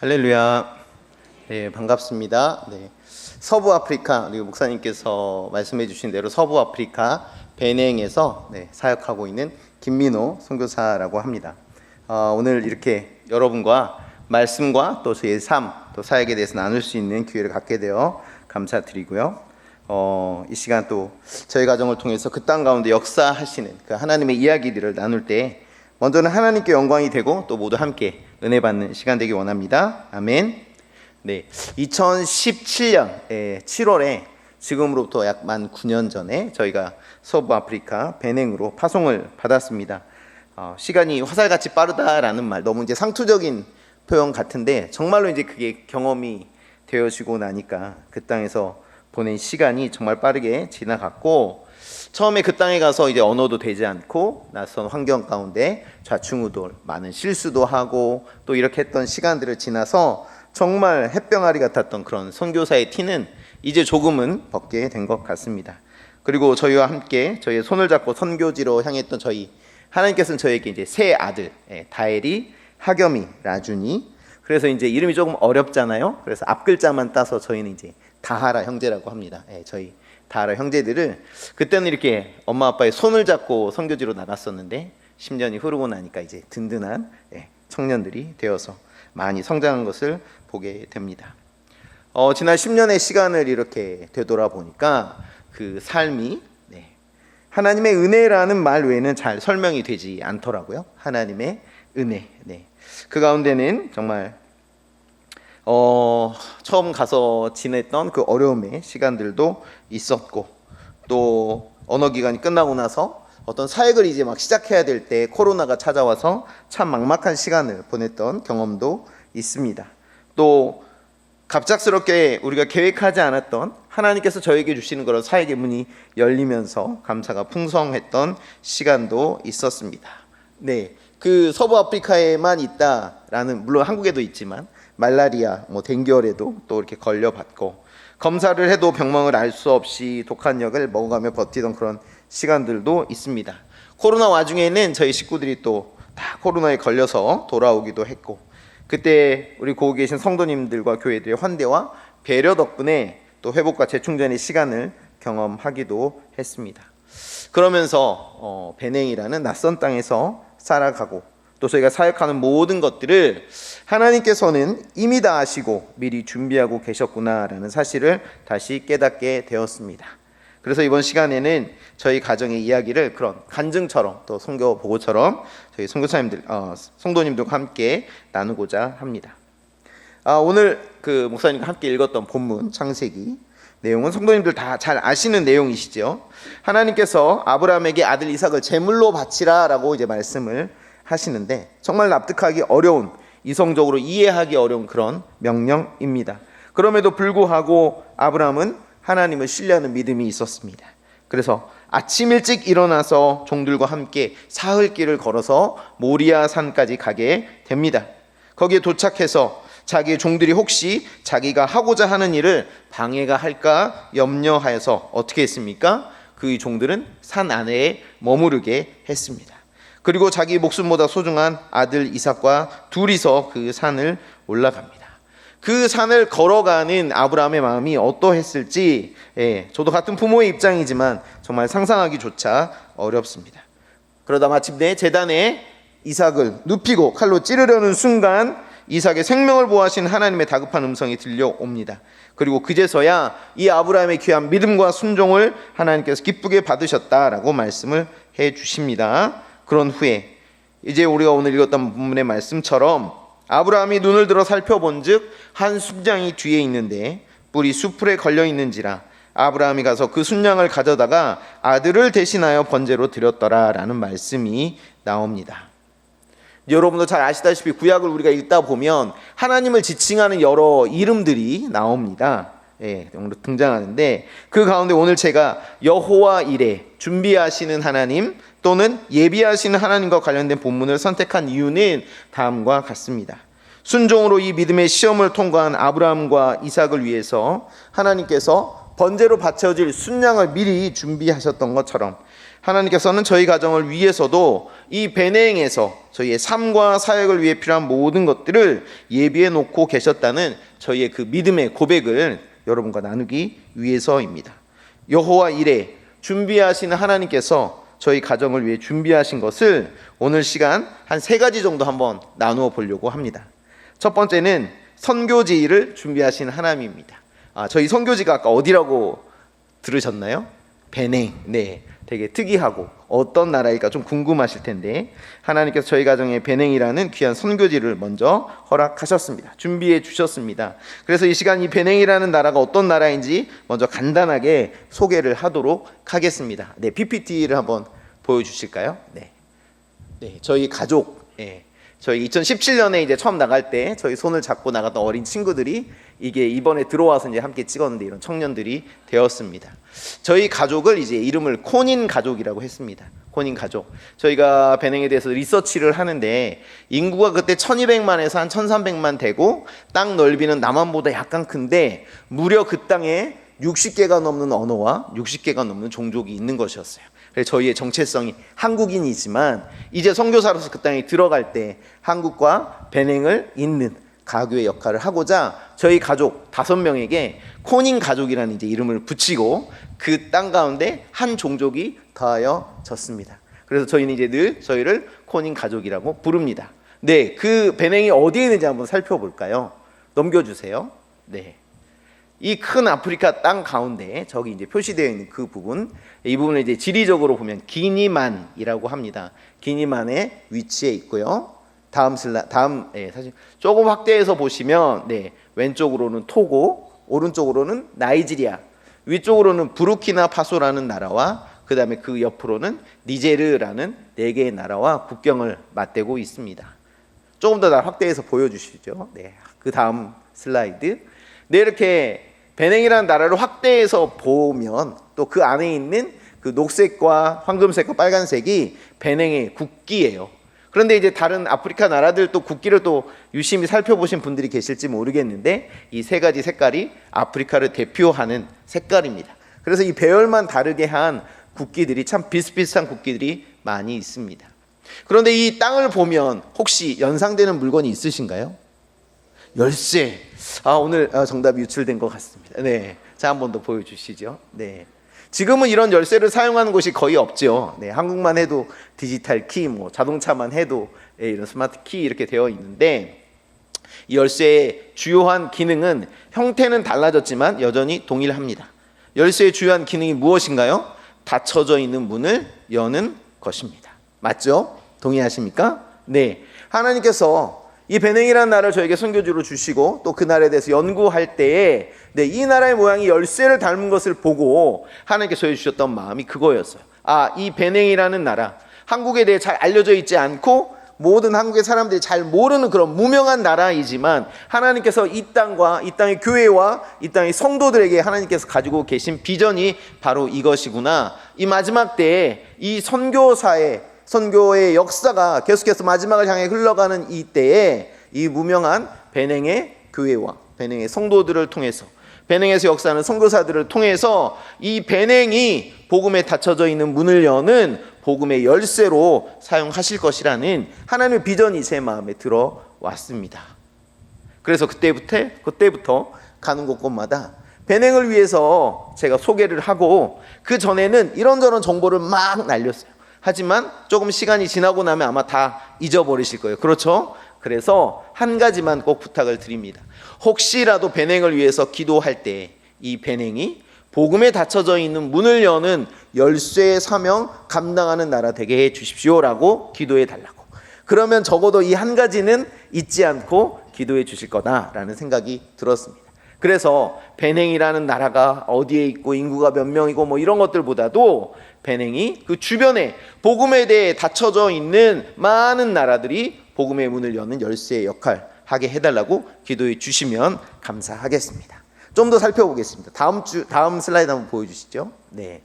할렐루야. 네, 반갑습니다. 네, 서부 아프리카, 그리고 목사님께서 말씀해 주신 대로 서부 아프리카 베냉에서 사역하고 있는 김민호 선교사라고 합니다. 오늘 이렇게 여러분과 말씀과 또 저의 삶, 또 사역에 대해서 나눌 수 있는 기회를 갖게 되어 감사드리고요. 이 시간 또 저희 가정을 통해서 그 땅 가운데 역사하시는 그 하나님의 이야기들을 나눌 때 먼저는 하나님께 영광이 되고 또 모두 함께 은혜 받는 시간 되기 원합니다. 아멘. 네, 2017년 7월에 지금으로부터 약 만 9년 전에 저희가 서부 아프리카 베냉으로 파송을 받았습니다. 시간이 화살같이 빠르다라는 말, 너무 이제 상투적인 표현 같은데 정말로 이제 그게 경험이 되어지고 나니까 그 땅에서 보낸 시간이 정말 빠르게 지나갔고, 처음에 그 땅에 가서 이제 언어도 되지 않고 낯선 환경 가운데 좌충우돌, 많은 실수도 하고 또 이렇게 했던 시간들을 지나서 정말 햇병아리 같았던 그런 선교사의 티는 이제 조금은 벗게 된 것 같습니다. 그리고 저희와 함께 저희의 손을 잡고 선교지로 향했던 하나님께서는 저에게 이제 세 아들, 다엘이, 하겸이, 라준이. 그래서 이제 이름이 조금 어렵잖아요. 그래서 앞 글자만 따서 저희는 이제 다하라 형제라고 합니다. 저희 다하라 형제들을 그때는 이렇게 엄마 아빠의 손을 잡고 선교지로 나갔었는데 10년이 흐르고 나니까 이제 든든한 청년들이 되어서 많이 성장한 것을 보게 됩니다. 지난 10년의 시간을 이렇게 되돌아보니까 그 삶이 하나님의 은혜라는 말 외에는 잘 설명이 되지 않더라고요. 하나님의 은혜. 그 가운데는 정말 처음 가서 지냈던 그 어려움의 시간들도 있었고, 또 언어 기간이 끝나고 나서 어떤 사역을 이제 막 시작해야 될 때 코로나가 찾아와서 참 막막한 시간을 보냈던 경험도 있습니다. 또 갑작스럽게 우리가 계획하지 않았던 하나님께서 저에게 주시는 그런 사역의 문이 열리면서 감사가 풍성했던 시간도 있었습니다. 그 서부 아프리카에만 있다라는, 물론 한국에도 있지만 말라리아, 댕결에도 또 이렇게 걸려봤고, 검사를 해도 병명을 알 수 없이 독한 약을 먹어가며 버티던 그런 시간들도 있습니다. 코로나 와중에는 저희 식구들이 또 다 코로나에 걸려서 돌아오기도 했고, 그때 우리 거기 계신 성도님들과 교회들의 환대와 배려 덕분에 또 회복과 재충전의 시간을 경험하기도 했습니다. 그러면서 베냉이라는 낯선 땅에서 살아가고 또 저희가 사역하는 모든 것들을 하나님께서는 이미 다 아시고 미리 준비하고 계셨구나라는 사실을 다시 깨닫게 되었습니다. 그래서 이번 시간에는 저희 가정의 이야기를 그런 간증처럼 또 선교 보고처럼 저희 선교사님들, 성도님들과 함께 나누고자 합니다. 오늘 그 목사님과 함께 읽었던 본문 창세기 내용은 성도님들 다 잘 아시는 내용이시죠. 하나님께서 아브라함에게 아들 이삭을 제물로 바치라라고 이제 말씀을 하시는데 정말 납득하기 어려운, 이성적으로 이해하기 어려운 그런 명령입니다. 그럼에도 불구하고 아브라함은 하나님을 신뢰하는 믿음이 있었습니다. 그래서 아침 일찍 일어나서 종들과 함께 사흘 길을 걸어서 모리아 산까지 가게 됩니다. 거기에 도착해서 자기의 종들이 혹시 자기가 하고자 하는 일을 방해가 할까 염려하여서 어떻게 했습니까? 그 종들은 산 안에 머무르게 했습니다. 그리고 자기 목숨보다 소중한 아들 이삭과 둘이서 그 산을 올라갑니다. 그 산을 걸어가는 아브라함의 마음이 어떠했을지, 저도 같은 부모의 입장이지만 정말 상상하기조차 어렵습니다. 그러다 마침내 제단에 이삭을 눕히고 칼로 찌르려는 순간 이삭의 생명을 보호하신 하나님의 다급한 음성이 들려옵니다. 그리고 그제서야 이 아브라함의 귀한 믿음과 순종을 하나님께서 기쁘게 받으셨다라고 말씀을 해 주십니다. 그런 후에 이제 우리가 오늘 읽었던 본문의 말씀처럼 아브라함이 눈을 들어 살펴본즉 한 순양이 뒤에 있는데 뿔이 수풀에 걸려 있는지라 아브라함이 가서 그 순양을 가져다가 아들을 대신하여 번제로 드렸더라라는 말씀이 나옵니다. 여러분도 잘 아시다시피 구약을 우리가 읽다 보면 하나님을 지칭하는 여러 이름들이 나옵니다. 등장하는데 그 가운데 오늘 제가 여호와 이레, 준비하시는 하나님 또는 예비하시는 하나님과 관련된 본문을 선택한 이유는 다음과 같습니다. 순종으로 이 믿음의 시험을 통과한 아브라함과 이삭을 위해서 하나님께서 번제로 바쳐질 순양을 미리 준비하셨던 것처럼 하나님께서는 저희 가정을 위해서도 이 배냉에서 저희의 삶과 사역을 위해 필요한 모든 것들을 예비해 놓고 계셨다는 저희의 그 믿음의 고백을 여러분과 나누기 위해서입니다. 여호와 이레, 준비하시는 하나님께서 저희 가정을 위해 준비하신 것을 오늘 시간 한 3가지 정도 한번 나누어 보려고 합니다. 첫 번째는 선교지를 준비하시는 하나님입니다. 저희 선교지가 아까 어디라고 들으셨나요? 배냉. 네, 되게 특이하고 어떤 나라일까 좀 궁금하실 텐데 하나님께서 저희 가정에 배냉이라는 귀한 선교지를 먼저 허락하셨습니다. 준비해 주셨습니다. 그래서 이 시간 이 배냉이라는 나라가 어떤 나라인지 먼저 간단하게 소개를 하도록 하겠습니다. 네, PPT를 한번 보여주실까요? 네, 저희 가족. 저희 2017년에 이제 처음 나갈 때 저희 손을 잡고 나갔던 어린 친구들이 이게 이번에 들어와서 이제 함께 찍었는데 이런 청년들이 되었습니다. 저희 가족을 이제 이름을 코닌 가족이라고 했습니다. 코닌 가족. 저희가 배냉에 대해서 리서치를 하는데 인구가 그때 1200만에서 한 1300만 되고 땅 넓이는 남한보다 약간 큰데 무려 그 땅에 60개가 넘는 언어와 60개가 넘는 종족이 있는 것이었어요. 그래서 저희의 정체성이 한국인이지만 이제 선교사로서 그 땅에 들어갈 때 한국과 배냉을 잇는 가교의 역할을 하고자 저희 가족 5명에게 코닌 가족이라는 이제 이름을 붙이고 그 땅 가운데 한 종족이 더하여졌습니다. 그래서 저희는 이제 늘 저희를 코닌 가족이라고 부릅니다. 네, 그 배냉이 어디에 있는지 한번 살펴볼까요? 넘겨주세요. 네. 이 큰 아프리카 땅 가운데 저기 이제 표시되어 있는 그 부분, 이 부분을 이제 지리적으로 보면 기니만이라고 합니다. 기니만의 위치에 있고요. 사실 조금 확대해서 보시면 왼쪽으로는 토고, 오른쪽으로는 나이지리아, 위쪽으로는 부르키나파소라는 나라와 그 다음에 그 옆으로는 니제르라는 4개의 나라와 국경을 맞대고 있습니다. 조금 더 확대해서 보여주시죠. 그 다음 슬라이드. 이렇게 배냉이라는 나라를 확대해서 보면 또 그 안에 있는 그 녹색과 황금색과 빨간색이 배냉의 국기예요. 그런데 이제 다른 아프리카 나라들 또 국기를 또 유심히 살펴보신 분들이 계실지 모르겠는데 이 3가지 색깔이 아프리카를 대표하는 색깔입니다. 그래서 이 배열만 다르게 한 국기들이 참 비슷비슷한 국기들이 많이 있습니다. 그런데 이 땅을 보면 혹시 연상되는 물건이 있으신가요? 열쇠. 오늘 정답이 유출된 것 같습니다. 네, 자, 한 번 더 보여주시죠. 네, 지금은 이런 열쇠를 사용하는 곳이 거의 없죠. 한국만 해도 디지털 키, 자동차만 해도 이런 스마트 키 이렇게 되어 있는데 이 열쇠의 주요한 기능은 형태는 달라졌지만 여전히 동일합니다. 열쇠의 주요한 기능이 무엇인가요? 닫혀져 있는 문을 여는 것입니다. 맞죠? 동의하십니까? 네, 하나님께서 이 배냉이라는 나라를 저에게 선교지로 주시고 또 그 나라에 대해서 연구할 때에 이 나라의 모양이 열쇠를 닮은 것을 보고 하나님께서 저에게 주셨던 마음이 그거였어요. 이 배냉이라는 나라, 한국에 대해 잘 알려져 있지 않고 모든 한국의 사람들이 잘 모르는 그런 무명한 나라이지만 하나님께서 이 땅과 이 땅의 교회와 이 땅의 성도들에게 하나님께서 가지고 계신 비전이 바로 이것이구나. 이 마지막 때에 이 선교의 역사가 계속해서 마지막을 향해 흘러가는 이 때에 이 무명한 배냉의 교회와 배냉의 성도들을 통해서 배냉에서 역사하는 선교사들을 통해서 이 배냉이 복음에 닫혀져 있는 문을 여는 복음의 열쇠로 사용하실 것이라는 하나님의 비전이 제 마음에 들어왔습니다. 그래서 그때부터 가는 곳곳마다 배냉을 위해서 제가 소개를 하고 그 전에는 이런저런 정보를 막 날렸어요. 하지만 조금 시간이 지나고 나면 아마 다 잊어버리실 거예요. 그렇죠? 그래서 한 가지만 꼭 부탁을 드립니다. 혹시라도 배냉을 위해서 기도할 때 이 배냉이 복음에 닫혀져 있는 문을 여는 열쇠의 사명 감당하는 나라 되게 해 주십시오라고 기도해 달라고. 그러면 적어도 이 한 가지는 잊지 않고 기도해 주실 거다라는 생각이 들었습니다. 그래서 배냉이라는 나라가 어디에 있고 인구가 몇 명이고 이런 것들보다도 배냉이 그 주변에 복음에 대해 닫혀져 있는 많은 나라들이 복음의 문을 여는 열쇠의 역할 하게 해달라고 기도해 주시면 감사하겠습니다. 좀 더 살펴보겠습니다. 다음 슬라이드 한번 보여주시죠. 네,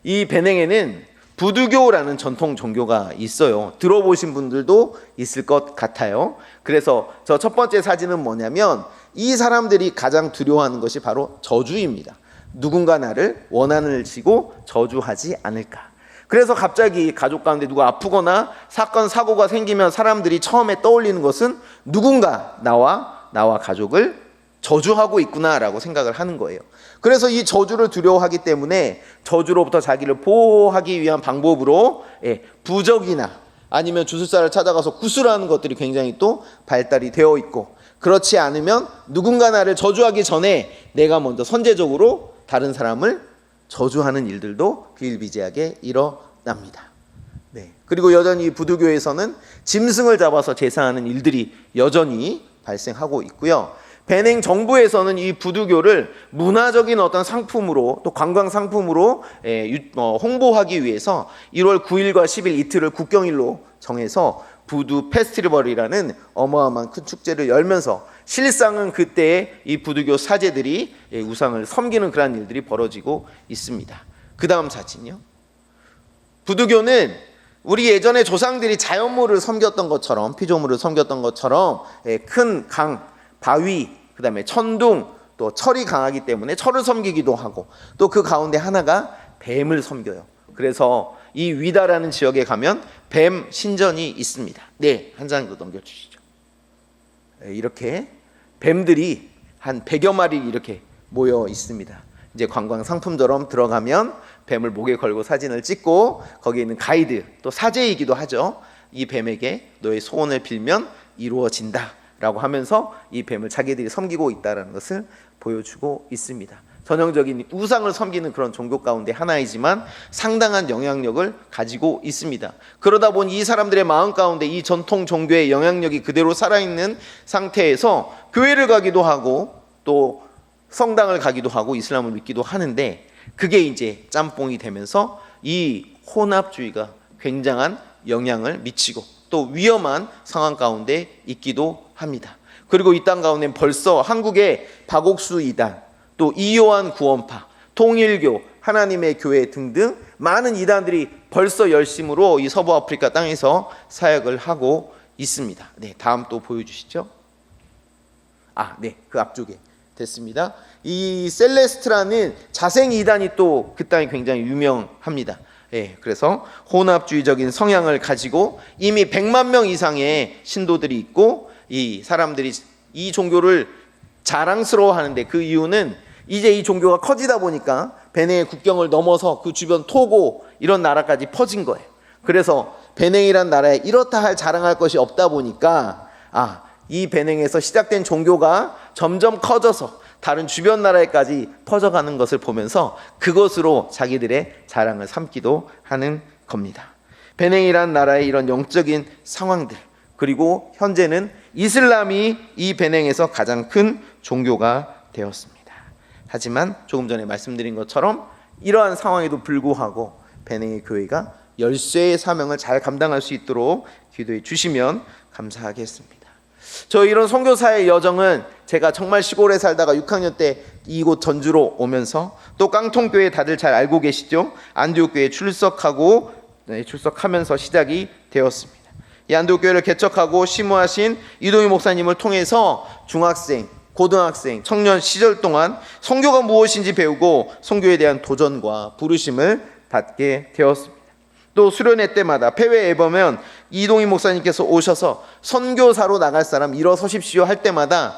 이 배냉에는 부두교라는 전통 종교가 있어요. 들어보신 분들도 있을 것 같아요. 그래서 저 첫 번째 사진은 뭐냐면 이 사람들이 가장 두려워하는 것이 바로 저주입니다. 누군가 나를 원한을 지고 저주하지 않을까. 그래서 갑자기 가족 가운데 누가 아프거나 사건 사고가 생기면 사람들이 처음에 떠올리는 것은 누군가 나와 가족을 저주하고 있구나라고 생각을 하는 거예요. 그래서 이 저주를 두려워하기 때문에 저주로부터 자기를 보호하기 위한 방법으로 부적이나 아니면 주술사를 찾아가서 구술하는 것들이 굉장히 또 발달이 되어 있고, 그렇지 않으면 누군가 나를 저주하기 전에 내가 먼저 선제적으로 다른 사람을 저주하는 일들도 비일비재하게 일어납니다. 네. 그리고 여전히 부두교에서는 짐승을 잡아서 제사하는 일들이 여전히 발생하고 있고요. 베냉 정부에서는 이 부두교를 문화적인 어떤 상품으로, 또 관광 상품으로 홍보하기 위해서 1월 9일과 10일 이틀을 국경일로 정해서 부두 페스티벌이라는 어마어마한 큰 축제를 열면서 실상은 그때 이 부두교 사제들이 우상을 섬기는 그런 일들이 벌어지고 있습니다. 그 다음 사진요. 부두교는 우리 예전에 조상들이 자연물을 섬겼던 것처럼, 피조물을 섬겼던 것처럼 큰 강, 바위, 그 다음에 천둥, 또 철이 강하기 때문에 철을 섬기기도 하고, 또 그 가운데 하나가 뱀을 섬겨요. 그래서 이 위다라는 지역에 가면 뱀 신전이 있습니다. 네, 한 장 더 넘겨주시죠. 이렇게 뱀들이 한 100여 마리 이렇게 모여 있습니다. 이제 관광 상품처럼 들어가면 뱀을 목에 걸고 사진을 찍고, 거기에 있는 가이드, 또 사제이기도 하죠. 이 뱀에게 너의 소원을 빌면 이루어진다 라고 하면서 이 뱀을 자기들이 섬기고 있다는 것을 보여주고 있습니다. 전형적인 우상을 섬기는 그런 종교 가운데 하나이지만 상당한 영향력을 가지고 있습니다. 그러다 보니 이 사람들의 마음 가운데 이 전통 종교의 영향력이 그대로 살아있는 상태에서 교회를 가기도 하고 또 성당을 가기도 하고 이슬람을 믿기도 하는데, 그게 이제 짬뽕이 되면서 이 혼합주의가 굉장한 영향을 미치고 또 위험한 상황 가운데 있기도 합니다. 그리고 이 땅 가운데 벌써 한국의 박옥수 이단, 또 이요한 구원파, 통일교, 하나님의 교회 등등 많은 이단들이 벌써 열심으로 이 서부 아프리카 땅에서 사역을 하고 있습니다. 네, 다음 또 보여주시죠. 네, 그 앞쪽에 됐습니다. 이 셀레스트라는 자생 이단이 또 그 땅에 굉장히 유명합니다. 그래서 혼합주의적인 성향을 가지고 이미 100만 명 이상의 신도들이 있고, 이 사람들이 이 종교를 자랑스러워하는데 그 이유는 이제 이 종교가 커지다 보니까 베냉의 국경을 넘어서 그 주변 토고 이런 나라까지 퍼진 거예요. 그래서 베냉이란 나라에 이렇다 할 자랑할 것이 없다 보니까 이 베냉에서 시작된 종교가 점점 커져서 다른 주변 나라에까지 퍼져가는 것을 보면서 그것으로 자기들의 자랑을 삼기도 하는 겁니다. 베냉이란 나라의 이런 영적인 상황들, 그리고 현재는 이슬람이 이 베냉에서 가장 큰 종교가 되었습니다. 하지만 조금 전에 말씀드린 것처럼 이러한 상황에도 불구하고 베냉의 교회가 열쇠의 사명을 잘 감당할 수 있도록 기도해 주시면 감사하겠습니다. 저 이런 선교사의 여정은 제가 정말 시골에 살다가 6학년 때 이곳 전주로 오면서, 또 깡통교회 다들 잘 알고 계시죠? 안디옥교회에 출석하면서 시작이 되었습니다. 이 안디옥교회를 개척하고 심우하신 이동희 목사님을 통해서 중학생, 고등학생, 청년 시절 동안 선교가 무엇인지 배우고 선교에 대한 도전과 부르심을 받게 되었습니다. 또 수련회 때마다 폐회에 보면 이동희 목사님께서 오셔서 선교사로 나갈 사람 일어서십시오 할 때마다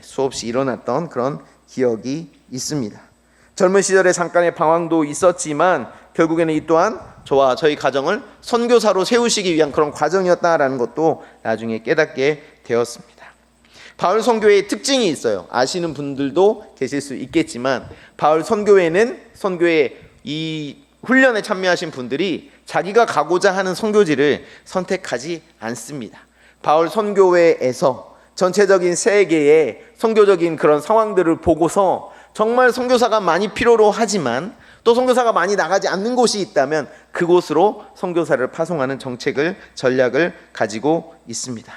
수없이 일어났던 그런 기억이 있습니다. 젊은 시절에 잠깐의 방황도 있었지만 결국에는 이 또한 저와 저희 가정을 선교사로 세우시기 위한 그런 과정이었다라는 것도 나중에 깨닫게 되었습니다. 바울 선교회의 특징이 있어요. 아시는 분들도 계실 수 있겠지만, 바울 선교회는 선교회 이 훈련에 참여하신 분들이 자기가 가고자 하는 선교지를 선택하지 않습니다. 바울 선교회에서 전체적인 세계의 선교적인 그런 상황들을 보고서 정말 선교사가 많이 필요로 하지만 또 선교사가 많이 나가지 않는 곳이 있다면 그곳으로 선교사를 파송하는 정책을, 전략을 가지고 있습니다.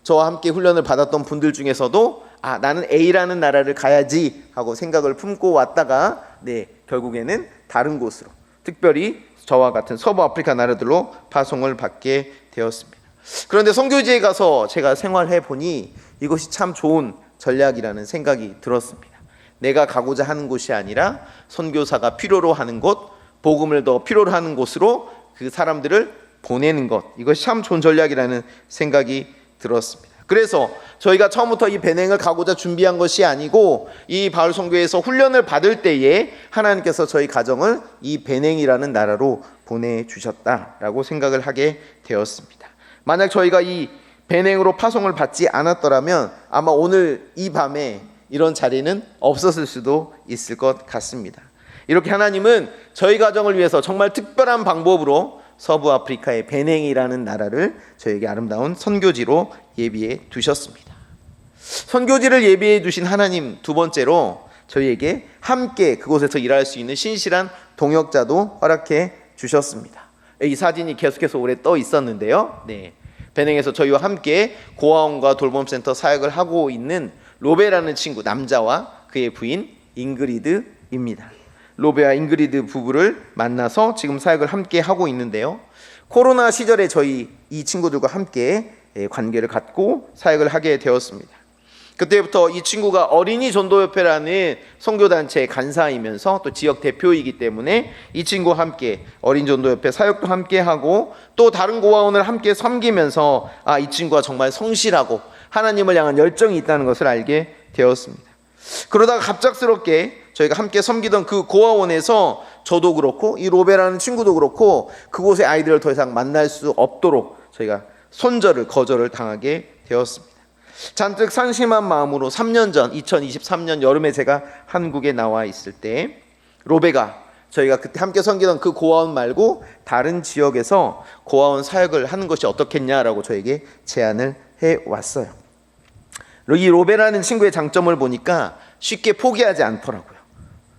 저와 함께 훈련을 받았던 분들 중에서도 나는 A라는 나라를 가야지 하고 생각을 품고 왔다가 결국에는 다른 곳으로, 특별히 저와 같은 서부 아프리카 나라들로 파송을 받게 되었습니다. 그런데 선교지에 가서 제가 생활해 보니 이것이 참 좋은 전략이라는 생각이 들었습니다. 내가 가고자 하는 곳이 아니라 선교사가 필요로 하는 곳, 복음을 더 필요로 하는 곳으로 그 사람들을 보내는 것, 이것이 참 좋은 전략이라는 생각이 들었습니다. 그래서 저희가 처음부터 이 배냉을 가고자 준비한 것이 아니고 이 바울 선교에서 훈련을 받을 때에 하나님께서 저희 가정을 이 배냉이라는 나라로 보내주셨다라고 생각을 하게 되었습니다. 만약 저희가 이 배냉으로 파송을 받지 않았더라면 아마 오늘 이 밤에 이런 자리는 없었을 수도 있을 것 같습니다. 이렇게 하나님은 저희 가정을 위해서 정말 특별한 방법으로 서부 아프리카의 베냉이라는 나라를 저에게 아름다운 선교지로 예비해 두셨습니다. 선교지를 예비해 두신 하나님, 두 번째로 저희에게 함께 그곳에서 일할 수 있는 신실한 동역자도 허락해 주셨습니다. 이 사진이 계속해서 오래 떠 있었는데요. 베냉에서 저희와 함께 고아원과 돌봄센터 사역을 하고 있는 로베라는 친구, 남자와 그의 부인 잉그리드입니다. 로베와 잉그리드 부부를 만나서 지금 사역을 함께 하고 있는데요. 코로나 시절에 저희 이 친구들과 함께 관계를 갖고 사역을 하게 되었습니다. 그때부터 이 친구가 어린이 전도협회라는 선교단체의 간사이면서 또 지역 대표이기 때문에 이 친구와 함께 어린이 전도협회 사역도 함께 하고 또 다른 고아원을 함께 섬기면서 이 친구가 정말 성실하고 하나님을 향한 열정이 있다는 것을 알게 되었습니다. 그러다가 갑작스럽게 저희가 함께 섬기던 그 고아원에서 저도 그렇고 이 로베라는 친구도 그렇고 그곳의 아이들을 더 이상 만날 수 없도록 저희가 거절을 당하게 되었습니다. 잔뜩 상심한 마음으로 3년 전 2023년 여름에 제가 한국에 나와 있을 때 로베가 저희가 그때 함께 섬기던 그 고아원 말고 다른 지역에서 고아원 사역을 하는 것이 어떻겠냐라고 저에게 제안을 해왔어요. 이 로베라는 친구의 장점을 보니까 쉽게 포기하지 않더라고요.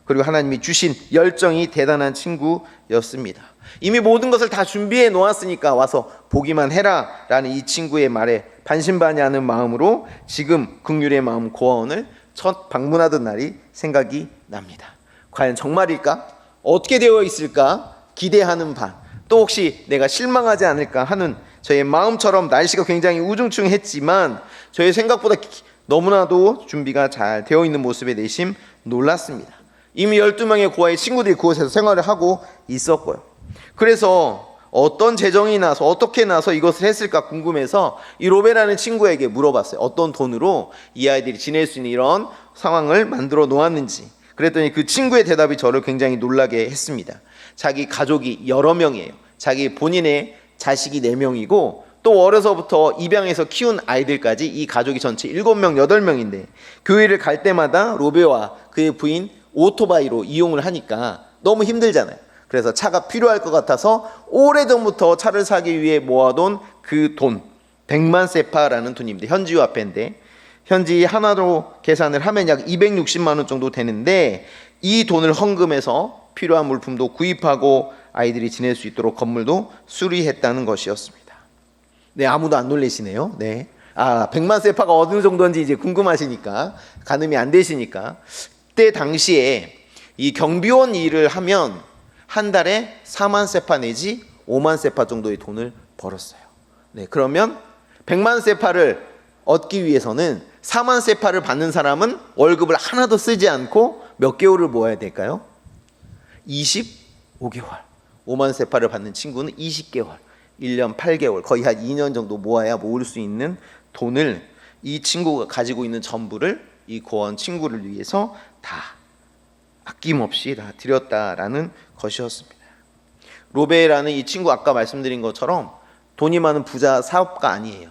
그리고 하나님이 주신 열정이 대단한 친구였습니다. 이미 모든 것을 다 준비해 놓았으니까 와서 보기만 해라 라는 이 친구의 말에 반신반의하는 마음으로 지금 긍휼의 마음 고아원을 첫 방문하던 날이 생각이 납니다. 과연 정말일까? 어떻게 되어 있을까? 기대하는 반, 또 혹시 내가 실망하지 않을까 하는 저의 마음처럼 날씨가 굉장히 우중충했지만 저의 생각보다 너무나도 준비가 잘 되어 있는 모습에 내심 놀랐습니다. 이미 12명의 고아의 친구들이 그곳에서 생활을 하고 있었고요. 그래서 어떤 재정이 나서 어떻게 나서 이것을 했을까 궁금해서 이 로베라는 친구에게 물어봤어요. 어떤 돈으로 이 아이들이 지낼 수 있는 이런 상황을 만들어 놓았는지. 그랬더니 그 친구의 대답이 저를 굉장히 놀라게 했습니다. 자기 가족이 여러 명이에요. 자기 본인의 자식이 4명이고 또 어려서부터 입양해서 키운 아이들까지 이 가족이 전체 7명, 8명인데 교회를 갈 때마다 로베와 그의 부인 오토바이로 이용을 하니까 너무 힘들잖아요. 그래서 차가 필요할 것 같아서 오래전부터 차를 사기 위해 모아둔 그 돈, 100만 세파라는 돈입니다. 현지 화폐인데 현지 하나로 계산을 하면 약 260만 원 정도 되는데 이 돈을 헌금해서 필요한 물품도 구입하고 아이들이 지낼 수 있도록 건물도 수리했다는 것이었습니다. 아무도 안 놀라시네요. 100만 세파가 어느 정도인지 이제 궁금하시니까, 가늠이 안 되시니까. 그때 당시에 이 경비원 일을 하면 한 달에 4만 세파 내지 5만 세파 정도의 돈을 벌었어요. 그러면 100만 세파를 얻기 위해서는 4만 세파를 받는 사람은 월급을 하나도 쓰지 않고 몇 개월을 모아야 될까요? 25개월. 5만 세파를 받는 친구는 20개월, 1년 8개월, 거의 한 2년 정도 모아야 모을 수 있는 돈을 이 친구가 가지고 있는 전부를 이 고아원 친구를 위해서 다 아낌없이 다 드렸다라는 것이었습니다. 로베라는 이 친구 아까 말씀드린 것처럼 돈이 많은 부자 사업가 아니에요.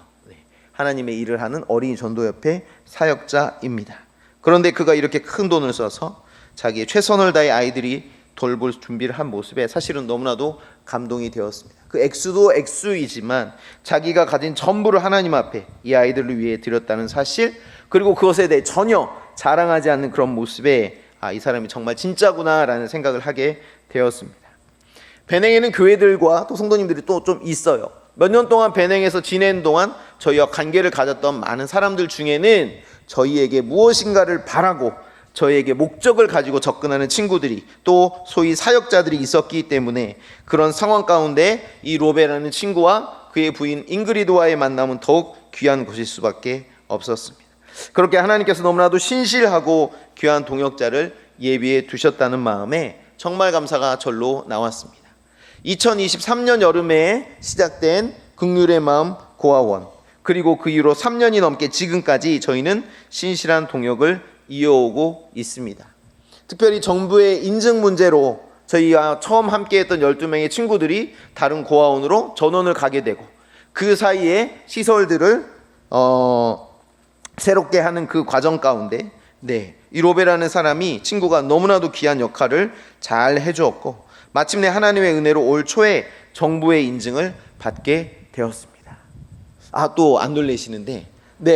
하나님의 일을 하는 어린이 전도협회 사역자입니다. 그런데 그가 이렇게 큰 돈을 써서 자기의 최선을 다해 아이들이 돌볼 준비를 한 모습에 사실은 너무나도 감동이 되었습니다. 그 액수도 액수이지만 자기가 가진 전부를 하나님 앞에 이 아이들을 위해 드렸다는 사실, 그리고 그것에 대해 전혀 자랑하지 않는 그런 모습에 이 사람이 정말 진짜구나라는 생각을 하게 되었습니다. 베냉에는 교회들과 또 성도님들이 또 좀 있어요. 몇 년 동안 베냉에서 지낸 동안 저희와 관계를 가졌던 많은 사람들 중에는 저희에게 무엇인가를 바라고 저희에게 목적을 가지고 접근하는 친구들이 또 소위 사역자들이 있었기 때문에 그런 상황 가운데 이 로베라는 친구와 그의 부인 잉그리드와의 만남은 더욱 귀한 것일 수밖에 없었습니다. 그렇게 하나님께서 너무나도 신실하고 귀한 동역자를 예비해 두셨다는 마음에 정말 감사가 절로 나왔습니다. 2023년 여름에 시작된 긍휼의 마음 고아원, 그리고 그 이후로 3년이 넘게 지금까지 저희는 신실한 동역을 이어오고 있습니다. 특별히 정부의 인증 문제로 저희와 처음 함께했던 12명의 친구들이 다른 고아원으로 전원을 가게 되고, 그 사이에 시설들을 새롭게 하는 그 과정 가운데 이 로베라는 사람이, 친구가 너무나도 귀한 역할을 잘 해주었고, 마침내 하나님의 은혜로 올 초에 정부의 인증을 받게 되었습니다. 또 안 놀라시는데,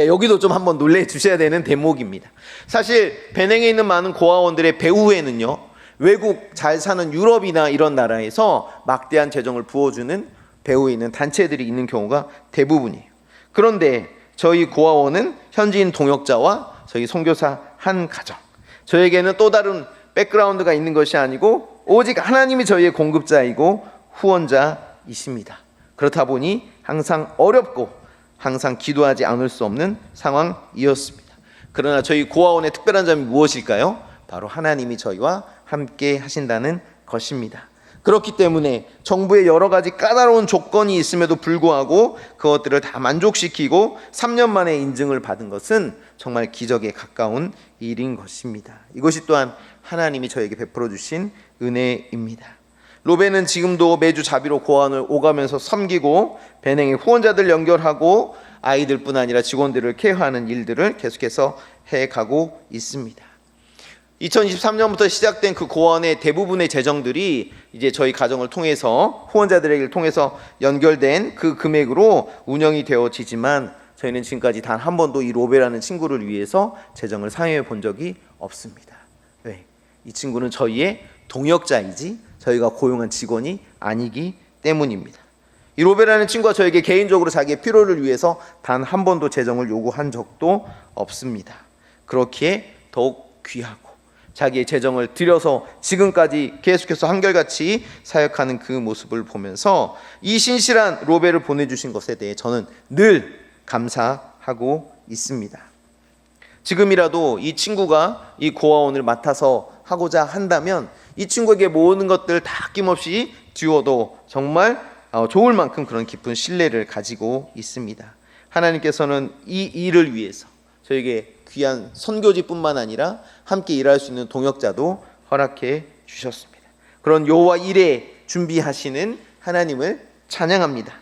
여기도 좀 한번 놀래 주셔야 되는 대목입니다. 사실 베냉에 있는 많은 고아원들의 배후에는요, 외국 잘 사는 유럽이나 이런 나라에서 막대한 재정을 부어주는 배후에 있는 단체들이 있는 경우가 대부분이에요. 그런데 저희 고아원은 현지인 동역자와 저희 선교사 한 가정, 저에게는 또 다른 백그라운드가 있는 것이 아니고 오직 하나님이 저희의 공급자이고 후원자이십니다. 그렇다 보니 항상 어렵고 항상 기도하지 않을 수 없는 상황이었습니다. 그러나 저희 고아원의 특별한 점이 무엇일까요? 바로 하나님이 저희와 함께 하신다는 것입니다. 그렇기 때문에 정부의 여러 가지 까다로운 조건이 있음에도 불구하고 그것들을 다 만족시키고 3년 만에 인증을 받은 것은 정말 기적에 가까운 일인 것입니다. 이것이 또한 하나님이 저에게 베풀어 주신 은혜입니다. 로베는 지금도 매주 자비로 고아원을 오가면서 섬기고 베냉의 후원자들 연결하고 아이들뿐 아니라 직원들을 케어하는 일들을 계속해서 해가고 있습니다. 2023년부터 시작된 그 고아원의 대부분의 재정들이 이제 저희 가정을 통해서, 후원자들에게 통해서 연결된 그 금액으로 운영이 되어지지만, 저희는 지금까지 단 한 번도 이 로베라는 친구를 위해서 재정을 사용해 본 적이 없습니다. 왜? 이 친구는 저희의 동역자이지 저희가 고용한 직원이 아니기 때문입니다. 이 로베라는 친구가 저에게 개인적으로 자기의 필요를 위해서 단 한 번도 재정을 요구한 적도 없습니다. 그렇기에 더욱 귀하고 자기의 재정을 들여서 지금까지 계속해서 한결같이 사역하는 그 모습을 보면서 이 신실한 로베를 보내주신 것에 대해 저는 늘 감사하고 있습니다. 지금이라도 이 친구가 이 고아원을 맡아서 하고자 한다면 이 친구에게 모든 것들 다 아낌없이 주어도 정말 좋을 만큼 그런 깊은 신뢰를 가지고 있습니다. 하나님께서는 이 일을 위해서 저에게 귀한 선교지뿐만 아니라 함께 일할 수 있는 동역자도 허락해 주셨습니다. 그런 여호와 일에 준비하시는 하나님을 찬양합니다.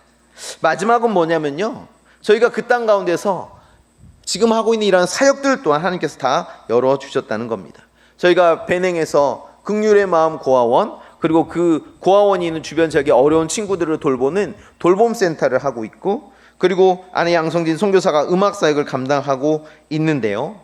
마지막은 뭐냐면요, 저희가 그 땅 가운데서 지금 하고 있는 이러한 사역들 또한 하나님께서 다 열어주셨다는 겁니다. 저희가 베냉에서 긍휼의 마음 고아원, 그리고 그 고아원이 있는 주변 지역의 어려운 친구들을 돌보는 돌봄센터를 하고 있고, 그리고 아내 양성진 선교사가 음악 사역을 감당하고 있는데요.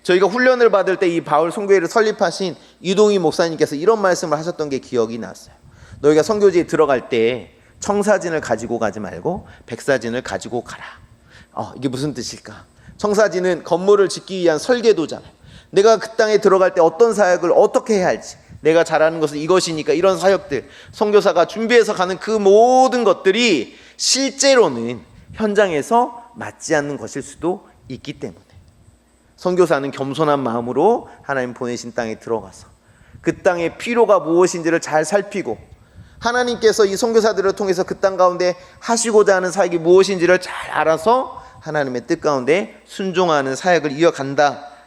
저희가 훈련을 받을 때 이 바울 선교회를 설립하신 이동희 목사님께서 이런 말씀을 하셨던 게 기억이 났어요. 너희가 선교지에 들어갈 때 청사진을 가지고 가지 말고 백사진을 가지고 가라. 이게 무슨 뜻일까? 청사진은 건물을 짓기 위한 설계도잖아요. 내가 그 땅에 들어갈 때 어떤 사역을 어떻게 해야 할지, 내가 잘하는 것은 이것이니까 이런 사역들, 선교사가 준비해서 가는 그 모든 것들이 실제로는 현장에서 맞지 않는 것일 수도 있기 때문에 선교사는 겸손한 마음으로 하나님 보내신 땅에 들어가서 그 땅의 필요가 무엇인지를 잘 살피고, 하나님께서 이 선교사들을 통해서 그 땅 가운데 하시고자 하는 사역이 무엇인지를 잘 알아서 하나님의 뜻 가운데 순종하는 사역을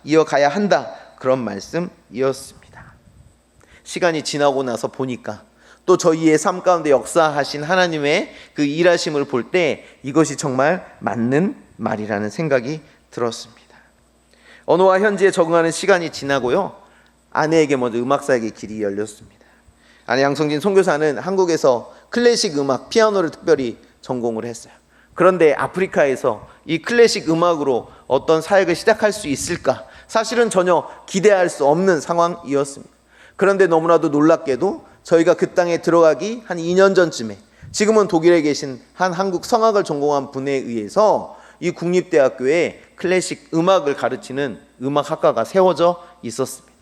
이어가야 한다, 그런 말씀이었습니다. 시간이 지나고 나서 보니까 또 저희의 삶 가운데 역사하신 하나님의 그 일하심을 볼 때 이것이 정말 맞는 말이라는 생각이 들었습니다. 언어와 현지에 적응하는 시간이 지나고요, 아내에게 먼저 음악 사역의 길이 열렸습니다. 아내 양성진 선교사는 한국에서 클래식 음악, 피아노를 특별히 전공을 했어요. 그런데 아프리카에서 이 클래식 음악으로 어떤 사역을 시작할 수 있을까? 사실은 전혀 기대할 수 없는 상황이었습니다. 그런데 너무나도 놀랍게도 저희가 그 땅에 들어가기 한 2년 전쯤에 지금은 독일에 계신 한 한국 성악을 전공한 분에 의해서 이 국립대학교에 클래식 음악을 가르치는 음악학과가 세워져 있었습니다.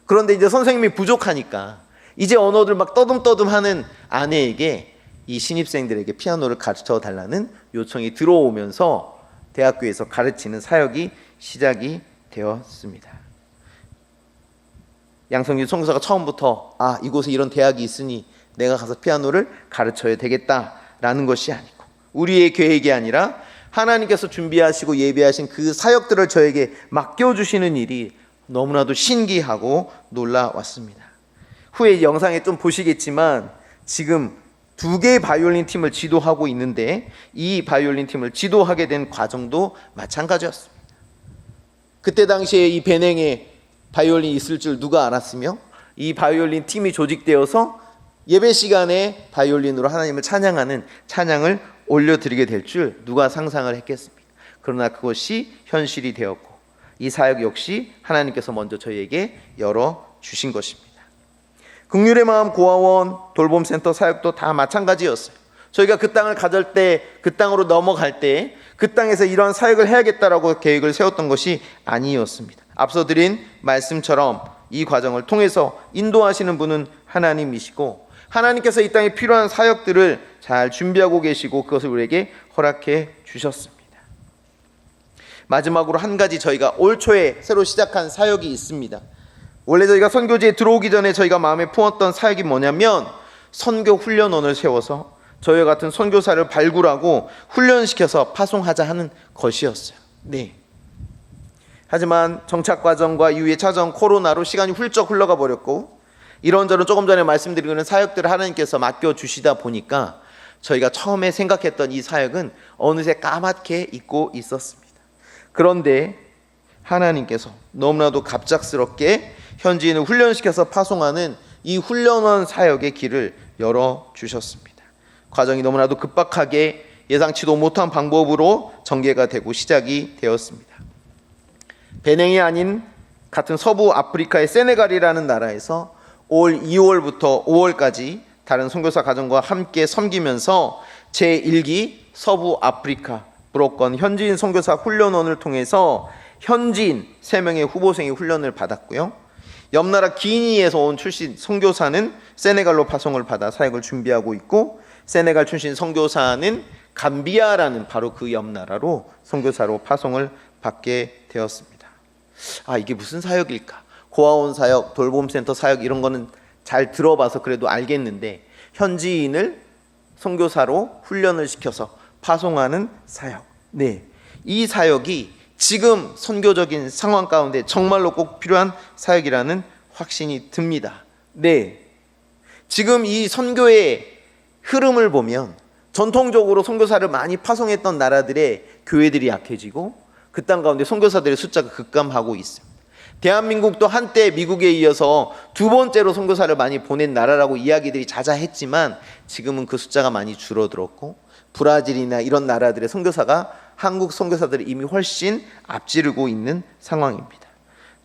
그런데 이제 선생님이 부족하니까 이제 언어들 막 떠듬떠듬하는 아내에게 이 신입생들에게 피아노를 가르쳐 달라는 요청이 들어오면서 대학교에서 가르치는 사역이 시작이 되었습니다. 양성규 선교사가 처음부터 이곳에 이런 대학이 있으니 내가 가서 피아노를 가르쳐야 되겠다라는 것이 아니고, 우리의 계획이 아니라 하나님께서 준비하시고 예비하신 그 사역들을 저에게 맡겨주시는 일이 너무나도 신기하고 놀라웠습니다. 후에 영상에 좀 보시겠지만 지금 2개의 바이올린 팀을 지도하고 있는데, 이 바이올린 팀을 지도하게 된 과정도 마찬가지였습니다. 그때 당시에 이 베냉에 바이올린이 있을 줄 누가 알았으며, 이 바이올린 팀이 조직되어서 예배 시간에 바이올린으로 하나님을 찬양하는 찬양을 올려드리게 될 줄 누가 상상을 했겠습니까? 그러나 그것이 현실이 되었고, 이 사역 역시 하나님께서 먼저 저희에게 열어주신 것입니다. 긍휼의 마음 고아원 돌봄센터 사역도 다 마찬가지였어요. 저희가 그 땅을 가질 때, 그 땅으로 넘어갈 때 그 땅에서 이러한 사역을 해야겠다라고 계획을 세웠던 것이 아니었습니다. 앞서 드린 말씀처럼 이 과정을 통해서 인도하시는 분은 하나님이시고, 하나님께서 이 땅에 필요한 사역들을 잘 준비하고 계시고 그것을 우리에게 허락해 주셨습니다. 마지막으로 한 가지 저희가 올 초에 새로 시작한 사역이 있습니다. 원래 저희가 선교지에 들어오기 전에 저희가 마음에 품었던 사역이 뭐냐면, 선교 훈련원을 세워서 저희와 같은 선교사를 발굴하고 훈련시켜서 파송하자 하는 것이었어요. 네. 하지만 정착 과정과 이후에 찾아온 코로나로 시간이 훌쩍 흘러가 버렸고, 이런저런 조금 전에 말씀드린 사역들을 하나님께서 맡겨주시다 보니까 저희가 처음에 생각했던 이 사역은 어느새 까맣게 잊고 있었습니다. 그런데 하나님께서 너무나도 갑작스럽게 현지인을 훈련시켜서 파송하는 이 훈련원 사역의 길을 열어주셨습니다. 과정이 너무나도 급박하게 예상치도 못한 방법으로 전개가 되고 시작이 되었습니다. 베냉이 아닌 같은 서부 아프리카의 세네갈이라는 나라에서 올 2월부터 5월까지 다른 선교사 가정과 함께 섬기면서 제1기 서부 아프리카 브로건 현지인 선교사 훈련원을 통해서 현지인 3명의 후보생이 훈련을 받았고요. 옆나라 기니에서 온 출신 선교사는 세네갈로 파송을 받아 사역을 준비하고 있고, 세네갈 출신 선교사는 감비아라는 바로 그 옆나라로 선교사로 파송을 받게 되었습니다. 이게 무슨 사역일까? 고아원 사역, 돌봄센터 사역 이런 거는 잘 들어봐서 그래도 알겠는데, 현지인을 선교사로 훈련을 시켜서 파송하는 사역. 네, 이 사역이 지금 선교적인 상황 가운데 정말로 꼭 필요한 사역이라는 확신이 듭니다. 네, 지금 이 선교의 흐름을 보면 전통적으로 선교사를 많이 파송했던 나라들의 교회들이 약해지고 그 땅 가운데 선교사들의 숫자가 급감하고 있습니다. 대한민국도 한때 미국에 이어서 2번째로 선교사를 많이 보낸 나라라고 이야기들이 자자했지만 지금은 그 숫자가 많이 줄어들었고, 브라질이나 이런 나라들의 선교사가 한국 선교사들을 이미 훨씬 앞지르고 있는 상황입니다.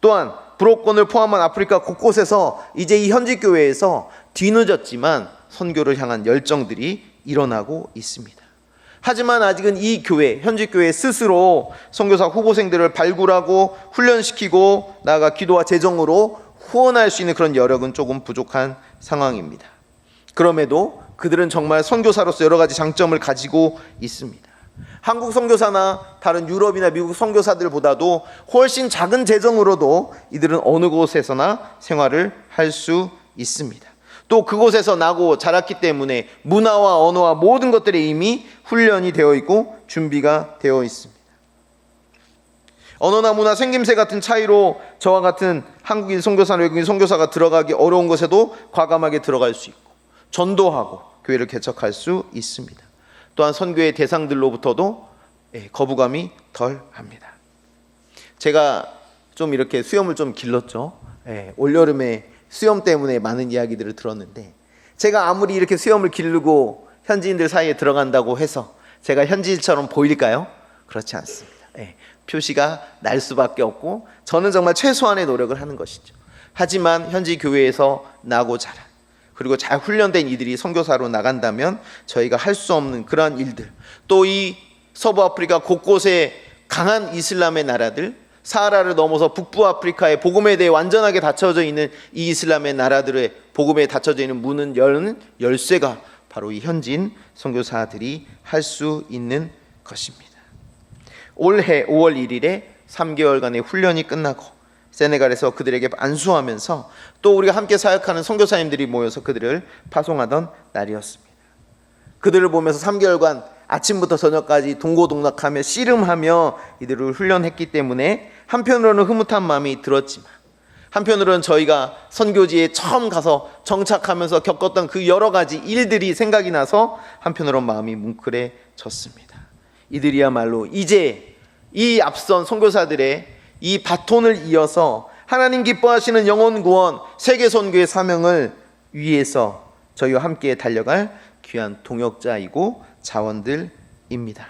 또한 브로건을 포함한 아프리카 곳곳에서 이제 이 현지 교회에서 뒤늦었지만 선교를 향한 열정들이 일어나고 있습니다. 하지만 아직은 이 교회, 현지 교회 스스로 선교사 후보생들을 발굴하고 훈련시키고 나아가 기도와 재정으로 후원할 수 있는 그런 여력은 조금 부족한 상황입니다. 그럼에도 그들은 정말 선교사로서 여러 가지 장점을 가지고 있습니다. 한국 선교사나 다른 유럽이나 미국 선교사들보다도 훨씬 작은 재정으로도 이들은 어느 곳에서나 생활을 할 수 있습니다. 또 그곳에서 나고 자랐기 때문에 문화와 언어와 모든 것들이 이미 훈련이 되어 있고 준비가 되어 있습니다. 언어나 문화, 생김새 같은 차이로 저와 같은 한국인 선교사나 외국인 선교사가 들어가기 어려운 곳에도 과감하게 들어갈 수 있고 전도하고 교회를 개척할 수 있습니다. 또한 선교의 대상들로부터도 거부감이 덜합니다. 제가 좀 이렇게 수염을 좀 길렀죠. 올여름에 수염 때문에 많은 이야기들을 들었는데, 제가 아무리 이렇게 수염을 기르고 현지인들 사이에 들어간다고 해서 제가 현지인처럼 보일까요? 그렇지 않습니다. 표시가 날 수밖에 없고 저는 정말 최소한의 노력을 하는 것이죠. 하지만 현지 교회에서 나고 자란, 그리고 잘 훈련된 이들이 선교사로 나간다면 저희가 할 수 없는 그러한 일들, 또 이 서부 아프리카 곳곳에 강한 이슬람의 나라들, 사하라를 넘어서 북부 아프리카의 복음에 대해 완전하게 닫혀져 있는 이 이슬람의 나라들의 복음에 닫혀져 있는 문은 여는 열쇠가 바로 이 현지인 선교사들이 할 수 있는 것입니다. 올해 5월 1일에 3개월간의 훈련이 끝나고 세네갈에서 그들에게 안수하면서 또 우리가 함께 사역하는 선교사님들이 모여서 그들을 파송하던 날이었습니다. 그들을 보면서 3개월간 아침부터 저녁까지 동고동락하며 씨름하며 이들을 훈련했기 때문에 한편으로는 흐뭇한 마음이 들었지만 한편으로는 저희가 선교지에 처음 가서 정착하면서 겪었던 그 여러 가지 일들이 생각이 나서 한편으로는 마음이 뭉클해졌습니다. 이들이야말로 이제 이 앞선 선교사들의 이 바톤을 이어서 하나님 기뻐하시는 영혼 구원 세계 선교의 사명을 위해서 저희와 함께 달려갈 귀한 동역자이고 자원들입니다.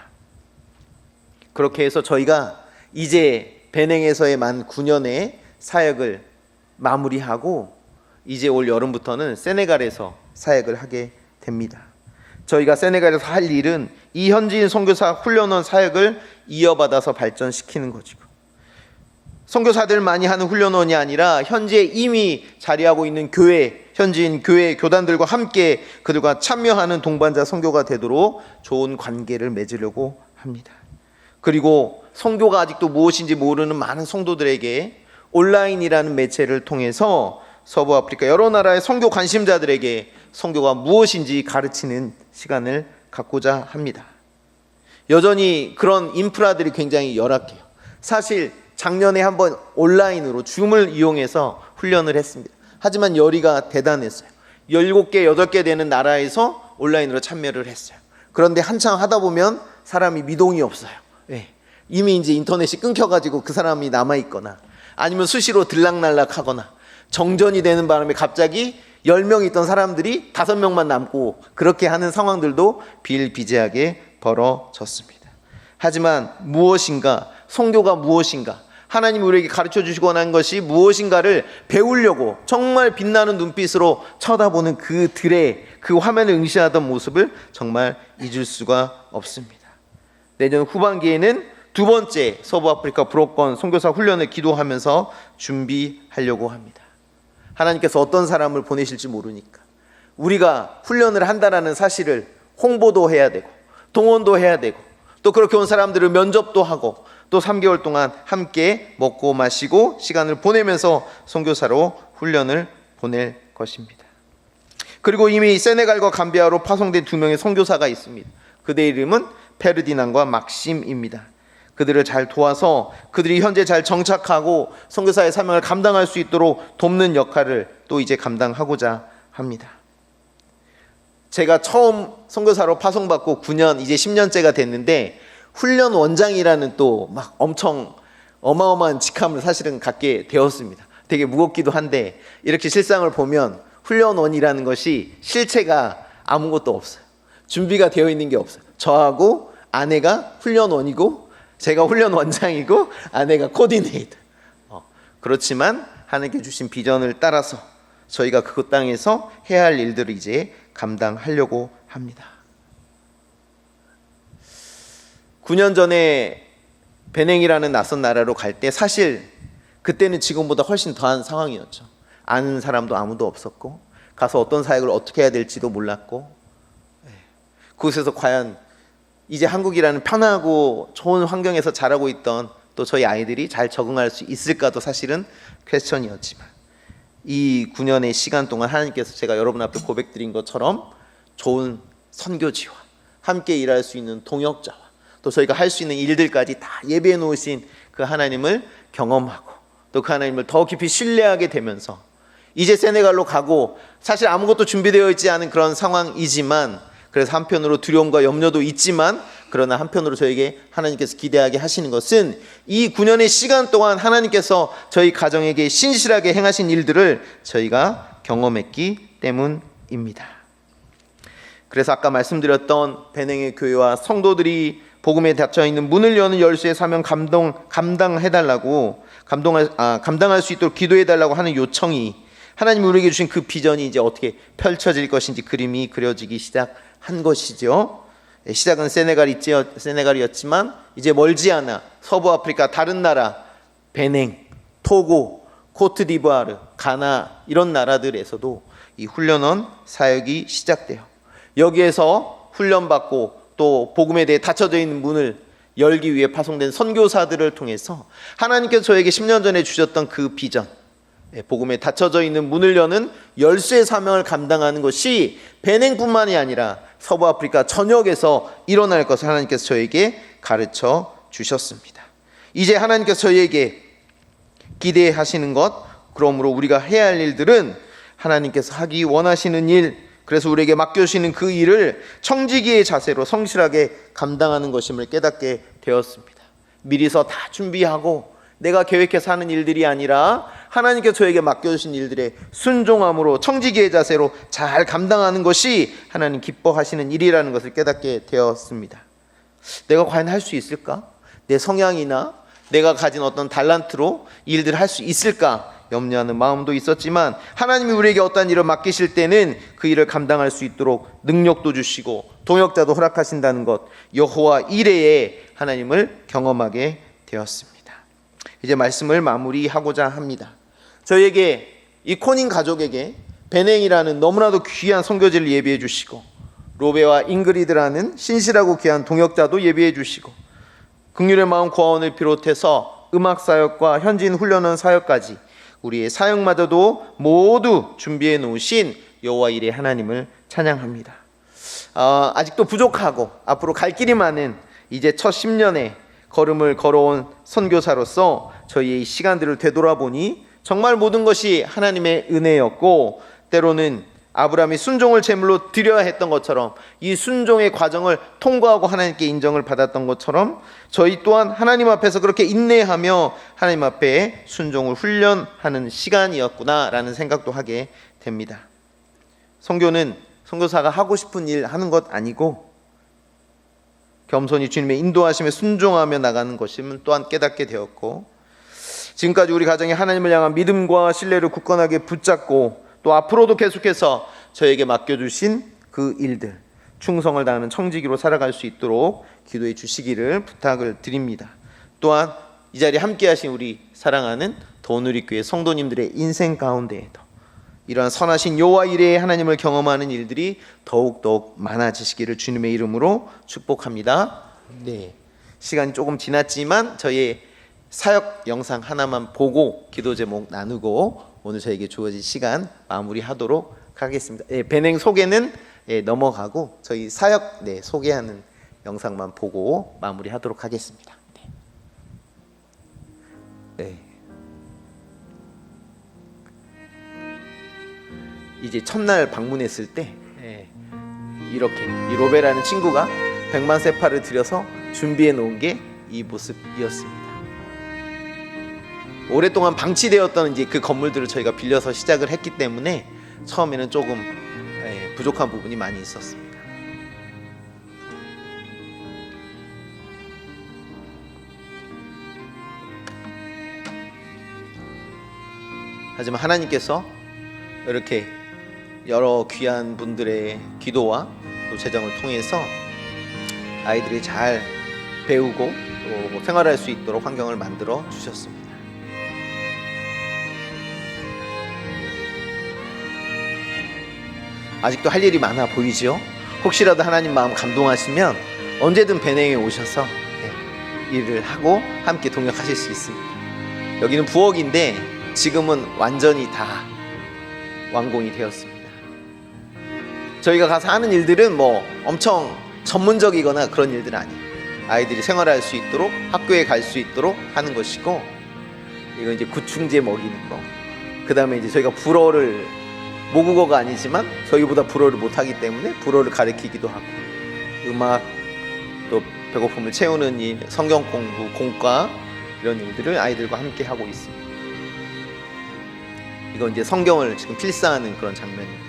그렇게 해서 저희가 이제 베냉에서의 만 9년의 사역을 마무리하고 이제 올 여름부터는 세네갈에서 사역을 하게 됩니다. 저희가 세네갈에서 할 일은 이 현지인 선교사 훈련원 사역을 이어받아서 발전시키는 것이고, 선교사들 많이 하는 훈련원이 아니라 현재 이미 자리하고 있는 교회, 현지인 교회 교단들과 함께 그들과 참여하는 동반자 선교가 되도록 좋은 관계를 맺으려고 합니다. 그리고 선교가 아직도 무엇인지 모르는 많은 성도들에게 온라인이라는 매체를 통해서 서부 아프리카 여러 나라의 선교 관심자들에게 선교가 무엇인지 가르치는 시간을 갖고자 합니다. 여전히 그런 인프라들이 굉장히 열악해요. 사실 작년에 한번 온라인으로 줌을 이용해서 훈련을 했습니다. 하지만 열의가 대단했어요. 17개, 8개 되는 나라에서 온라인으로 참여를 했어요. 그런데 한참 하다 보면 사람이 미동이 없어요. 네. 이미 이제 인터넷이 끊겨가지고 그 사람이 남아있거나 아니면 수시로 들락날락하거나 정전이 되는 바람에 갑자기 10명 있던 사람들이 5명만 남고 그렇게 하는 상황들도 비일비재하게 벌어졌습니다. 하지만 무엇인가, 선교가 무엇인가, 하나님이 우리에게 가르쳐 주시고 하는 것이 무엇인가를 배우려고 정말 빛나는 눈빛으로 쳐다보는 그들의 그 화면을 응시하던 모습을 정말 잊을 수가 없습니다. 내년 후반기에는 두 번째 서부 아프리카 불어권 선교사 훈련을 기도하면서 준비하려고 합니다. 하나님께서 어떤 사람을 보내실지 모르니까 우리가 훈련을 한다는 사실을 홍보도 해야 되고 동원도 해야 되고 또 그렇게 온 사람들을 면접도 하고 또 3개월 동안 함께 먹고 마시고 시간을 보내면서 선교사로 훈련을 보낼 것입니다. 그리고 이미 세네갈과 감비아로 파송된 2명의 선교사가 있습니다. 그들의 이름은 페르디난과 막심입니다. 그들을 잘 도와서 그들이 현재 잘 정착하고 선교사의 사명을 감당할 수 있도록 돕는 역할을 또 이제 감당하고자 합니다. 제가 처음 선교사로 파송받고 9년, 이제 10년째가 됐는데 훈련 원장이라는 또 막 엄청 어마어마한 직함을 사실은 갖게 되었습니다. 되게 무겁기도 한데 이렇게 실상을 보면 훈련원이라는 것이 실체가 아무것도 없어요. 준비가 되어 있는 게 없어요. 저하고 아내가 훈련원이고 제가 훈련원장이고 아내가 코디네이터. 그렇지만 하나님께 주신 비전을 따라서 저희가 그 땅에서 해야 할 일들을 이제 감당하려고 합니다. 9년 전에 베냉이라는 낯선 나라로 갈 때 사실 그때는 지금보다 훨씬 더한 상황이었죠. 아는 사람도 아무도 없었고 가서 어떤 사역을 어떻게 해야 될지도 몰랐고 그곳에서 과연 이제 한국이라는 편하고 좋은 환경에서 자라고 있던 또 저희 아이들이 잘 적응할 수 있을까도 사실은 퀘스천이었지만 이 9년의 시간 동안 하나님께서 제가 여러분 앞에 고백드린 것처럼 좋은 선교지와 함께 일할 수 있는 동역자와 또 저희가 할 수 있는 일들까지 다 예비해 놓으신 그 하나님을 경험하고 또 그 하나님을 더 깊이 신뢰하게 되면서 이제 세네갈로 가고 사실 아무것도 준비되어 있지 않은 그런 상황이지만 그래서 한편으로 두려움과 염려도 있지만 그러나 한편으로 저에게 하나님께서 기대하게 하시는 것은 이 9년의 시간 동안 하나님께서 저희 가정에게 신실하게 행하신 일들을 저희가 경험했기 때문입니다. 그래서 아까 말씀드렸던 베냉의 교회와 성도들이 복음에 닫혀있는 문을 여는 열쇠의 사명 감당해달라고 감당할 수 있도록 기도해달라고 하는 요청이 하나님이 우리에게 주신 그 비전이 이제 어떻게 펼쳐질 것인지 그림이 그려지기 시작한 것이죠. 시작은 세네갈이었지만 이제 멀지 않아 서부 아프리카 다른 나라 베냉, 토고, 코트디부아르, 가나 이런 나라들에서도 이 훈련원 사역이 시작돼요. 여기에서 훈련받고 또 복음에 대해 닫혀져 있는 문을 열기 위해 파송된 선교사들을 통해서 하나님께서 저에게 10년 전에 주셨던 그 비전, 복음에 닫혀져 있는 문을 여는 열쇠 사명을 감당하는 것이 베냉뿐만이 아니라 서부 아프리카 전역에서 일어날 것을 하나님께서 저에게 가르쳐 주셨습니다. 이제 하나님께서 저희에게 기대하시는 것, 그러므로 우리가 해야 할 일들은 하나님께서 하기 원하시는 일, 그래서 우리에게 맡겨주시는 그 일을 청지기의 자세로 성실하게 감당하는 것임을 깨닫게 되었습니다. 미리서 다 준비하고 내가 계획해서 하는 일들이 아니라 하나님께서 저에게 맡겨주신 일들에 순종함으로 청지기의 자세로 잘 감당하는 것이 하나님 기뻐하시는 일이라는 것을 깨닫게 되었습니다. 내가 과연 할 수 있을까? 내 성향이나 내가 가진 어떤 달란트로 일들을 할 수 있을까 염려하는 마음도 있었지만, 하나님이 우리에게 어떤 일을 맡기실 때는 그 일을 감당할 수 있도록 능력도 주시고 동역자도 허락하신다는 것, 여호와 이레에 하나님을 경험하게 되었습니다. 이제 말씀을 마무리하고자 합니다. 저희에게, 이 코닌 가족에게 베냉이라는 너무나도 귀한 선교지를 예비해 주시고, 로베와 잉그리드라는 신실하고 귀한 동역자도 예비해 주시고, 긍휼의 마음 고아원을 비롯해서 음악 사역과 현지인 훈련원 사역까지 우리의 사역마저도 모두 준비해 놓으신 여호와 이레 하나님을 찬양합니다. 아직도 부족하고 앞으로 갈 길이 많은 이제 첫 10년의 걸음을 걸어온 선교사로서 저희의 이 시간들을 되돌아보니 정말 모든 것이 하나님의 은혜였고, 때로는 아브라함이 순종을 제물로 드려야 했던 것처럼 이 순종의 과정을 통과하고 하나님께 인정을 받았던 것처럼 저희 또한 하나님 앞에서 그렇게 인내하며 하나님 앞에 순종을 훈련하는 시간이었구나라는 생각도 하게 됩니다. 선교는 선교사가 하고 싶은 일 하는 것 아니고 겸손히 주님의 인도하심에 순종하며 나가는 것임을 또한 깨닫게 되었고, 지금까지 우리 가정이 하나님을 향한 믿음과 신뢰를 굳건하게 붙잡고 또 앞으로도 계속해서 저에게 맡겨주신 그 일들, 충성을 다하는 청지기로 살아갈 수 있도록 기도해 주시기를 부탁을 드립니다. 또한 이 자리에 함께 하신 우리 사랑하는 더누리교회 성도님들의 인생 가운데에도 이러한 선하신 여호와 이레의 하나님을 경험하는 일들이 더욱더욱 많아지시기를 주님의 이름으로 축복합니다. 네, 시간이 조금 지났지만 저희의 사역 영상 하나만 보고 기도 제목 나누고 오늘 저에게 주어진 시간 마무리하도록 하겠습니다. 베냉 소개는 넘어가고 저희 사역 소개하는 영상만 보고 마무리하도록 하겠습니다. 네. 이제 첫날 방문했을 때 이렇게 이 로베라는 친구가 100만 세파를 들여서 준비해 놓은 게 이 모습이었습니다. 오랫동안 방치되었던 이제 그 건물들을 저희가 빌려서 시작을 했기 때문에 처음에는 조금 부족한 부분이 많이 있었습니다. 하지만 하나님께서 이렇게 여러 귀한 분들의 기도와 또 재정을 통해서 아이들이 잘 배우고 또 생활할 수 있도록 환경을 만들어 주셨습니다. 아직도 할 일이 많아 보이죠? 혹시라도 하나님 마음 감동하시면 언제든 베냉에 오셔서 일을 하고 함께 동역하실 수 있습니다. 여기는 부엌인데 지금은 완전히 다 완공이 되었습니다. 저희가 가서 하는 일들은 뭐 엄청 전문적이거나 그런 일들은 아니에요. 아이들이 생활할 수 있도록 학교에 갈 수 있도록 하는 것이고, 이건 이제 구충제 먹이는 거. 그 다음에 이제 저희가 불어를, 모국어가 아니지만 저희보다 불어를 못하기 때문에 불어를 가르치기도 하고, 음악, 또 배고픔을 채우는 일, 성경 공부, 공과 이런 일들을 아이들과 함께 하고 있습니다. 이건 이제 성경을 지금 필사하는 그런 장면이고요.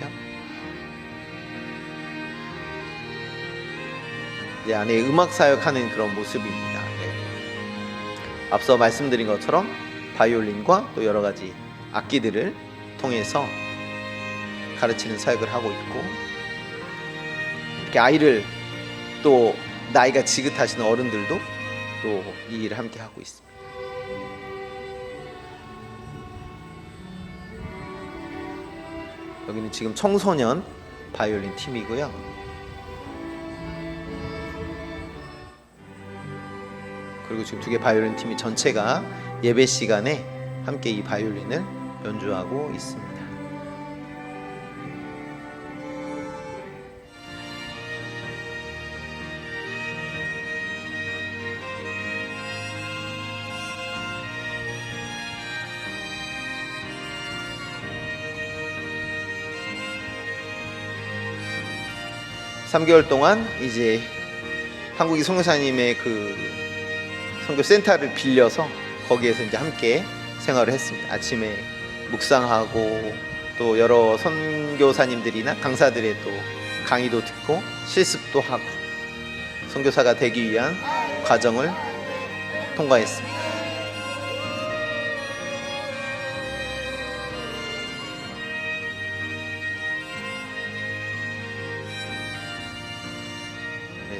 이제 안에 음악 사역하는 그런 모습입니다. 앞서 말씀드린 것처럼 바이올린과 또 여러 가지 악기들을 통해서 가르치는 사역을 하고 있고, 이렇게 아이를 또 나이가 지긋하신 어른들도 또 이 일을 함께 하고 있습니다. 여기는 지금 청소년 바이올린 팀이고요. 그리고 지금 두 개 바이올린 팀이 전체가 예배 시간에 함께 이 바이올린을 연주하고 있습니다. (3개월) 동안 이제 한국이 선교사님의 그 선교 센터를 빌려서 거기에서 이제 함께 생활을 했습니다. 아침에 묵상하고 또 여러 선교사님들이나 강사들의 또 강의도 듣고 실습도 하고 선교사가 되기 위한 과정을 통과했습니다.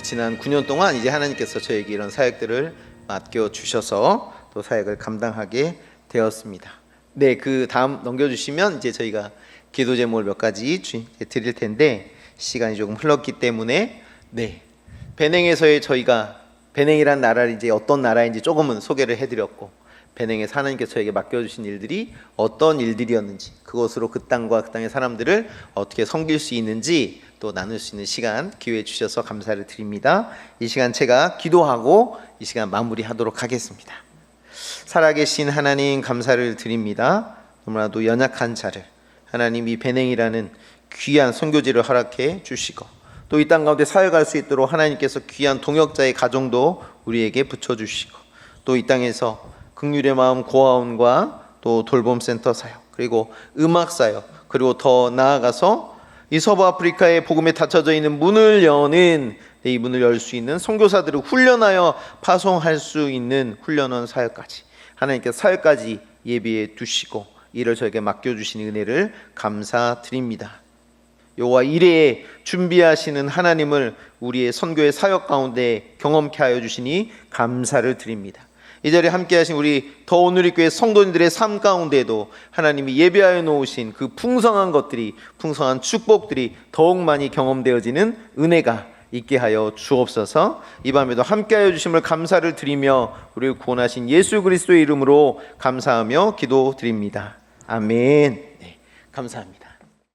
지난 9년 동안 이제 하나님께서 저에게 이런 사역들을 맡겨 주셔서 또 사역을 감당하게 되었습니다. 네, 그 다음 넘겨주시면 이제 저희가 기도 제목을 몇 가지 드릴 텐데 시간이 조금 흘렀기 때문에 네, 베냉에서의 저희가 베냉이란 나라를 이제 어떤 나라인지 조금은 소개를 해드렸고 베냉에서 하나님께서 저에게 맡겨주신 일들이 어떤 일들이었는지 그것으로 그 땅과 그 땅의 사람들을 어떻게 섬길 수 있는지 또 나눌 수 있는 시간 기회 주셔서 감사를 드립니다. 이 시간 제가 기도하고 이 시간 마무리하도록 하겠습니다. 살아계신 하나님 감사를 드립니다. 너무나도 연약한 자를 하나님 이 베냉이라는 귀한 선교지를 허락해 주시고 또 이 땅 가운데 사역할 수 있도록 하나님께서 귀한 동역자의 가정도 우리에게 붙여주시고 또 이 땅에서 긍휼의 마음 고아원과 또 돌봄센터 사역 그리고 음악 사역 그리고 더 나아가서 이 서부 아프리카의 복음에 닫혀져 있는 문을 여는 이 문을 열 수 있는 선교사들을 훈련하여 파송할 수 있는 훈련원 사역까지 하나님께서 사역까지 예비해 두시고 이를 저에게 맡겨주신 은혜를 감사드립니다. 여호와 이레에 준비하시는 하나님을 우리의 선교의 사역 가운데 경험케 하여 주시니 감사를 드립니다. 이 자리에 함께하신 우리 더 온누리교회 성도님들의 삶 가운데도 하나님이 예비하여 놓으신 그 풍성한 것들이 풍성한 축복들이 더욱 많이 경험되어지는 은혜가 있게 하여 주옵소서. 이 밤에도 함께하여 주심을 감사를 드리며 우리를 구원하신 예수 그리스도의 이름으로 감사하며 기도드립니다. 아멘. 네, 감사합니다.